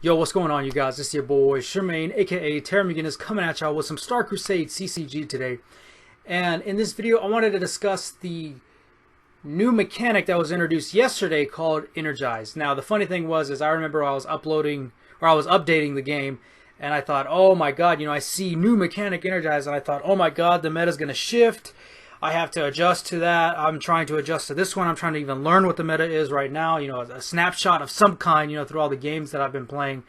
Yo, what's going on, you guys? It's your boy Shermaine, aka Terry McGinnis, coming at y'all with some Star Crusade CCG today. And in this video, I wanted to discuss the new mechanic that was introduced yesterday called Energize. Now, the funny thing is I remember I was updating the game, and I thought, oh my god, I see new mechanic Energize, and I thought, oh my god, the meta's gonna shift. I have to adjust to that. I'm trying to adjust to this one. I'm trying to even learn what the meta is right now. A snapshot of some kind, through all the games that I've been playing.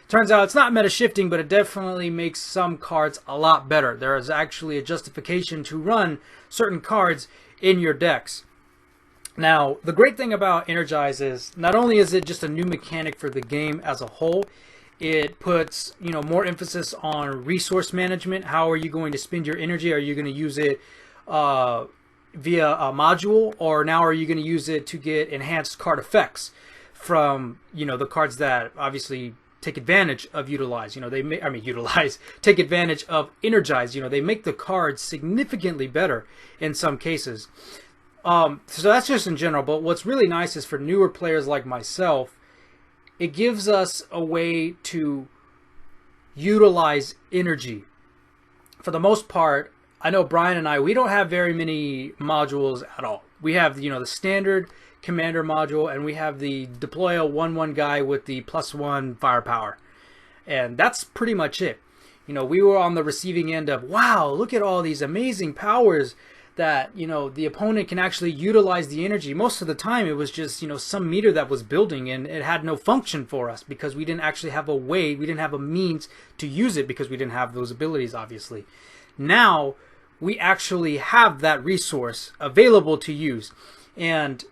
Turns out it's not meta shifting, but it definitely makes some cards a lot better. There is actually a justification to run certain cards in your decks. Now, the great thing about Energize is not only is it just a new mechanic for the game as a whole, it puts, more emphasis on resource management. How are you going to spend your energy? Are you going to use it via a module, or now are you going to use it to get enhanced card effects from the cards that obviously take advantage of take advantage of Energize. They make the cards significantly better in some cases. So that's just in general, but what's really nice is for newer players like myself, it gives us a way to utilize energy. For the most part, I know Brian and we don't have very many modules at all. We have, the standard commander module, and we have the deploy a 1/1 guy with the +1 firepower. And that's pretty much it. We were on the receiving end of, wow, look at all these amazing powers that, the opponent can actually utilize the energy. Most of the time it was just, some meter that was building, and it had no function for us because we didn't actually have a way, we didn't have a means to use it because we didn't have those abilities, obviously. Now, we actually have that resource available to use. And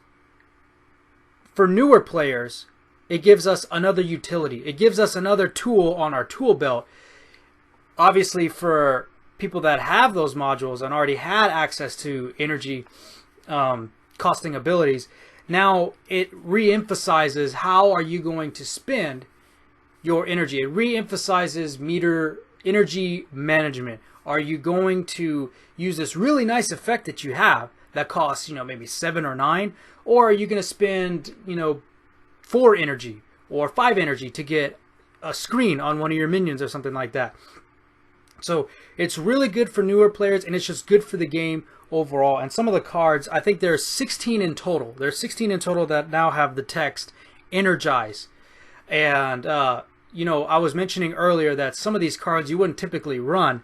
for newer players, it gives us another utility. It gives us another tool on our tool belt. Obviously, for people that have those modules and already had access to energy costing abilities, now it re-emphasizes how are you going to spend your energy. It re-emphasizes meter energy management. Are you going to use this really nice effect that you have that costs, maybe 7 or 9? Or are you going to spend, 4 energy or 5 energy to get a screen on one of your minions or something like that? So it's really good for newer players, and it's just good for the game overall. And some of the cards, I think there's 16 in total. There's 16 in total that now have the text Energize. And, I was mentioning earlier that some of these cards you wouldn't typically run.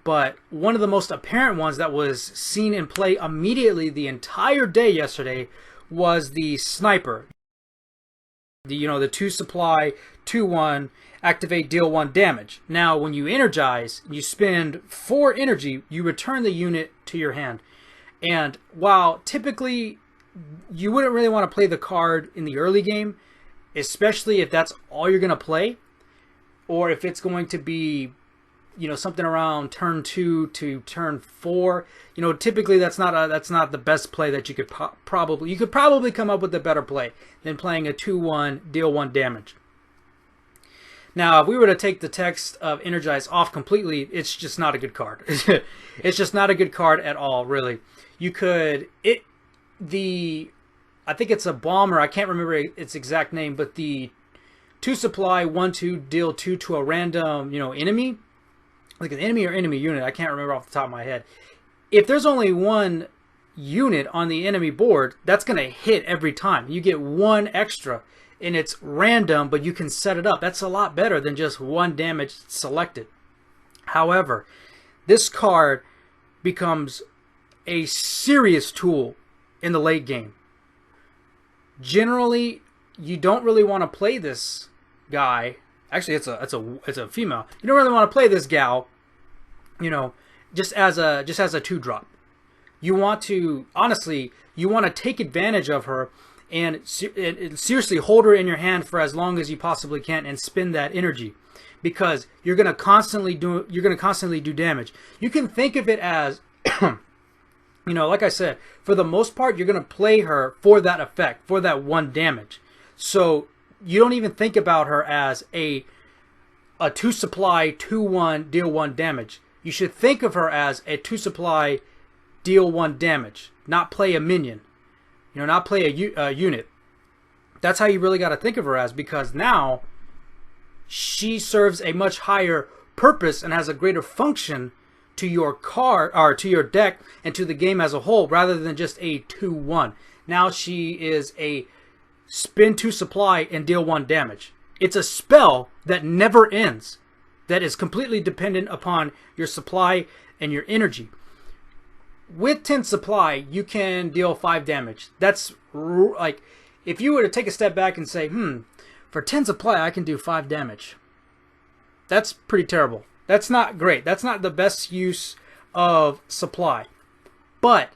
But one of the most apparent ones that was seen in play immediately the entire day yesterday was the sniper. The 2 supply, 2/1, activate, deal 1 damage. Now, when you energize, you spend 4 energy, you return the unit to your hand. And while typically you wouldn't really want to play the card in the early game, especially if that's all you're going to play, or if it's going to be something around turn 2 to turn 4, typically that's not the best play that you could probably come up with a better play than playing a 2/1 deal 1 damage. Now, if we were to take the text of Energize off completely, it's just not a good card. It's just not a good card at all, really. I think it's a bomber, I can't remember its exact name, but the 2 supply 1/2 deal 2 to a random, enemy, like an enemy or enemy unit, I can't remember off the top of my head. If there's only 1 unit on the enemy board, that's going to hit every time. You get 1 extra, and it's random, but you can set it up. That's a lot better than just 1 damage selected. However, this card becomes a serious tool in the late game. Generally, you don't really want to play this guy. Actually, it's a female. You don't really want to play this gal, just as a 2-drop. You want to, honestly, take advantage of her and seriously hold her in your hand for as long as you possibly can and spend that energy, because you're going to constantly do damage. You can think of it as like I said, for the most part, you're going to play her for that effect, for that 1 damage. So you don't even think about her as a 2 supply 2/1 deal 1 damage. You should think of her as a 2 supply deal 1 damage, not play a minion, not play a unit. That's how you really got to think of her as, because now she serves a much higher purpose and has a greater function to your card or to your deck and to the game as a whole, rather than just a 2/1. Now she is a spend 2 supply and deal 1 damage. It's a spell that never ends, that is completely dependent upon your supply and your energy. With 10 supply, you can deal 5 damage. That's like, if you were to take a step back and say, for 10 supply, I can do 5 damage. That's pretty terrible. That's not great. That's not the best use of supply. But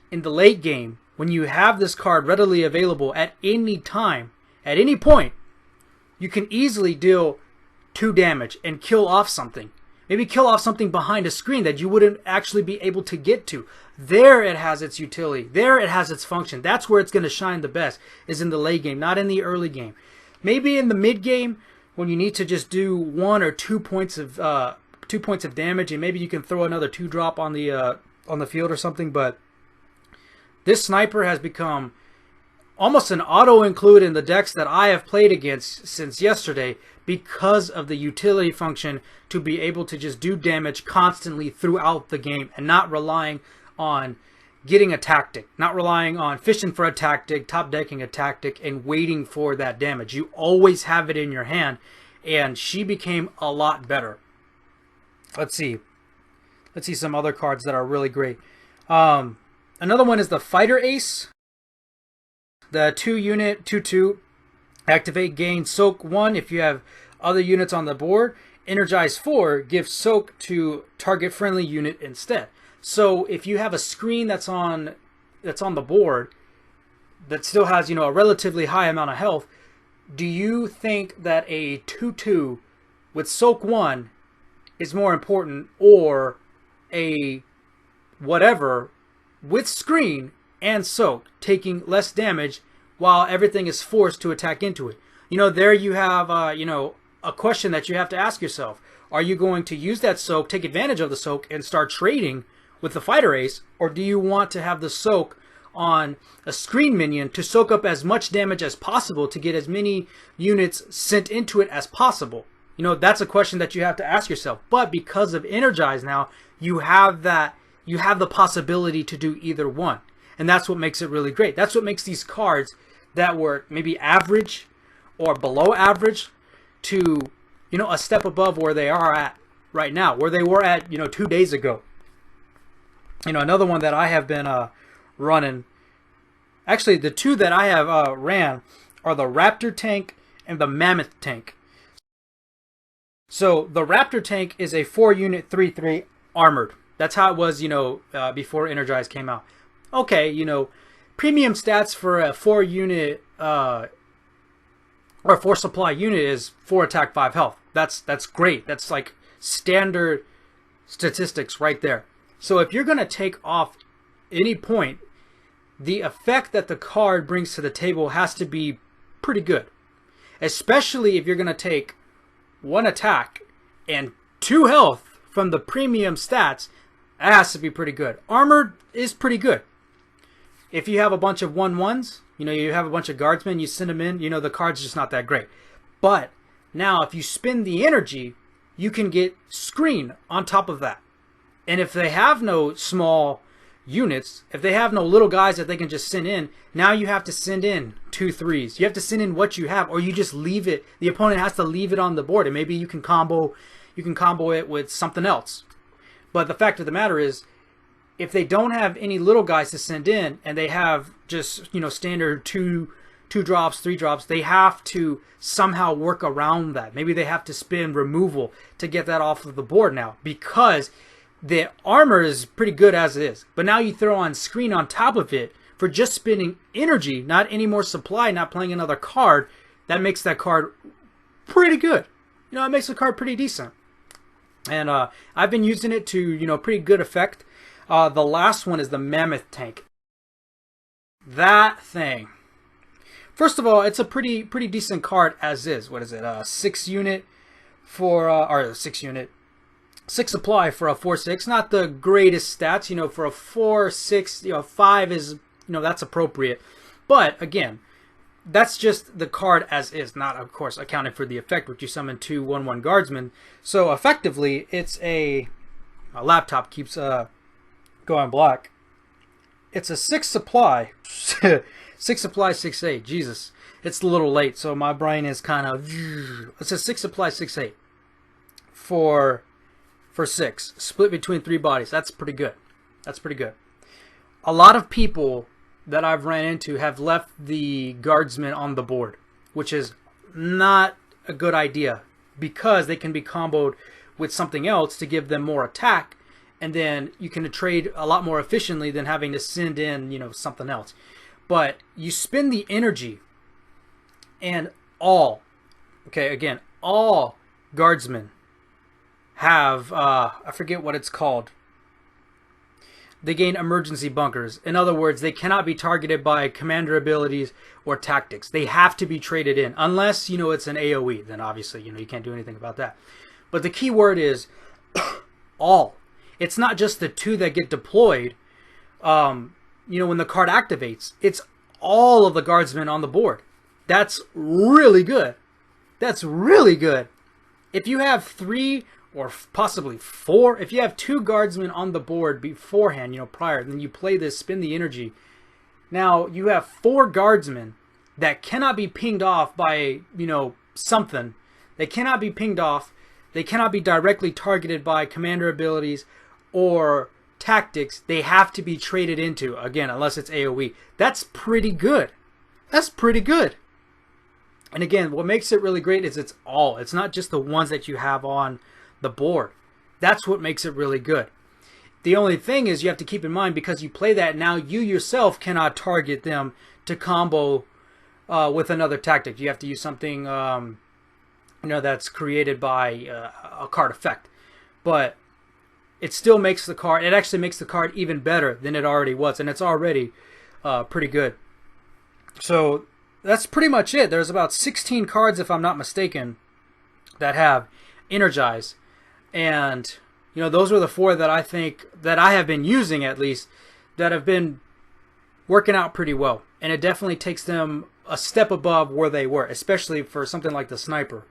in the late game, when you have this card readily available at any time, at any point, you can easily deal 2 damage and kill off something. Maybe kill off something behind a screen that you wouldn't actually be able to get to. There it has its utility. There it has its function. That's where it's going to shine the best, is in the late game, not in the early game. Maybe in the mid game, when you need to just do 1 or 2 points of damage, and maybe you can throw another 2-drop on the field or something. But this sniper has become almost an auto-include in the decks that I have played against since yesterday, because of the utility function to be able to just do damage constantly throughout the game and not relying on getting a tactic, not relying on fishing for a tactic, top decking a tactic, and waiting for that damage. You always have it in your hand, and she became a lot better. Let's see some other cards that are really great. Another one is the Fighter Ace. The 2-unit, 2/2, activate, gain soak 1 if you have other units on the board. Energize 4, give soak to target friendly unit instead. So if you have a screen that's on the board that still has, a relatively high amount of health, do you think that a 2/2 with soak 1 is more important, or a whatever with screen and soak taking less damage while everything is forced to attack into it? There you have a question that you have to ask yourself. Are you going to use that soak, take advantage of the soak, and start trading with the Fighter Ace, or do you want to have the soak on a screen minion to soak up as much damage as possible to get as many units sent into it as possible? That's a question that you have to ask yourself. But because of Energize now, you have the possibility to do either one. And that's what makes it really great. That's what makes these cards that were maybe average or below average to, a step above where they are at right now, where they were at, 2 days ago. Another one that I have been running, actually the 2 that I have ran are the Raptor Tank and the Mammoth Tank. So the Raptor Tank is a 4-unit 3/3 armored. That's how it was, before Energize came out. Okay, premium stats for a 4-unit or 4 supply unit is 4 attack, 5 health. That's great. That's like standard statistics right there. So if you're going to take off any point, the effect that the card brings to the table has to be pretty good. Especially if you're going to take 1 attack and 2 health from the premium stats, that has to be pretty good. Armored is pretty good. If you have a bunch of 1/1s, you have a bunch of guardsmen, you send them in, the card's just not that great. But now if you spend the energy, you can get screen on top of that. And if they have no small units, if they have no little guys that they can just send in, now you have to send in 2 3s. You have to send in what you have, or you just leave it. The opponent has to leave it on the board, and maybe you can combo it with something else. But the fact of the matter is, if they don't have any little guys to send in, and they have just standard 2 drops, 3 drops, they have to somehow work around that. Maybe they have to spin removal to get that off of the board now, because the armor is pretty good as it is. But now you throw on screen on top of it for just spending energy, not any more supply, not playing another card. That makes that card pretty good. It makes the card pretty decent. And I've been using it to, pretty good effect. The last one is the Mammoth Tank. That thing. First of all, it's a pretty decent card as is. What is it? 6-unit for or 6-unit. 6 supply for a 4/6. Not the greatest stats, for a 4/6, 5 is, that's appropriate. But again, that's just the card as is, not of course accounting for the effect, which you summon 2 1/1 guardsmen. So effectively, it's my laptop keeps going black. It's a 6 supply, 6 supply 6/8. Jesus, it's a little late, so my brain is kind of. It's a 6 supply 6/8 for 6, split between 3 bodies. That's pretty good. That's pretty good. A lot of people that I've ran into have left the guardsmen on the board, which is not a good idea because they can be comboed with something else to give them more attack, and then you can trade a lot more efficiently than having to send in, you know, something else. But you spend the energy, and all guardsmen have I forget what it's called. They gain emergency bunkers. In other words, they cannot be targeted by commander abilities or tactics. They have to be traded in. Unless, you know, it's an AoE. Then obviously, you know, you can't do anything about that. But the key word is all. It's not just the 2 that get deployed, you know, when the card activates. It's all of the guardsmen on the board. That's really good. That's really good. If you have 3 or possibly 4, if you have 2 guardsmen on the board beforehand, you know, prior, then you play this, spin the energy. Now you have 4 guardsmen that cannot be pinged off by, you know, something. They cannot be pinged off. They cannot be directly targeted by commander abilities or tactics. They have to be traded into, again, unless it's AoE. That's pretty good. That's pretty good. And again, what makes it really great is it's all. It's not just the ones that you have on the board. That's what makes it really good. The only thing is you have to keep in mind, because you play that now, you yourself cannot target them to combo with another tactic. You have to use something you know, that's created by a card effect. But it still makes the card, it actually makes the card even better than it already was, and it's already pretty good. So that's pretty much it. There's about 16 cards, if I'm not mistaken, that have Energize. And, you know, those are the 4 that I think, that I have been using at least, that have been working out pretty well. And it definitely takes them a step above where they were, especially for something like the sniper.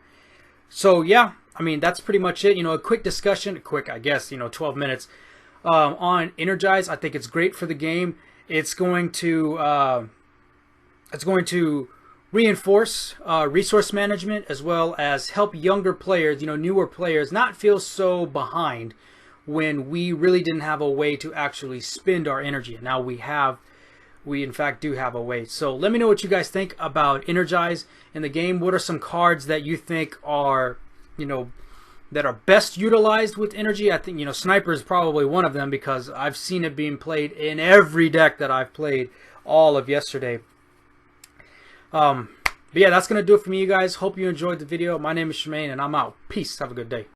So, yeah, I mean, that's pretty much it. You know, a quick discussion, quick, I guess, you know, 12 minutes on Energize. I think it's great for the game. It's going to reinforce resource management, as well as help younger players, you know, newer players, not feel so behind when we really didn't have a way to actually spend our energy. And now we in fact do have a way. So let me know what you guys think about Energize in the game. What are some cards that you think are, you know, that are best utilized with energy? I think, you know, Sniper is probably one of them, because I've seen it being played in every deck that I've played all of yesterday. But yeah, that's going to do it for me, you guys. Hope you enjoyed the video. My name is Shemaine, and I'm out. Peace. Have a good day.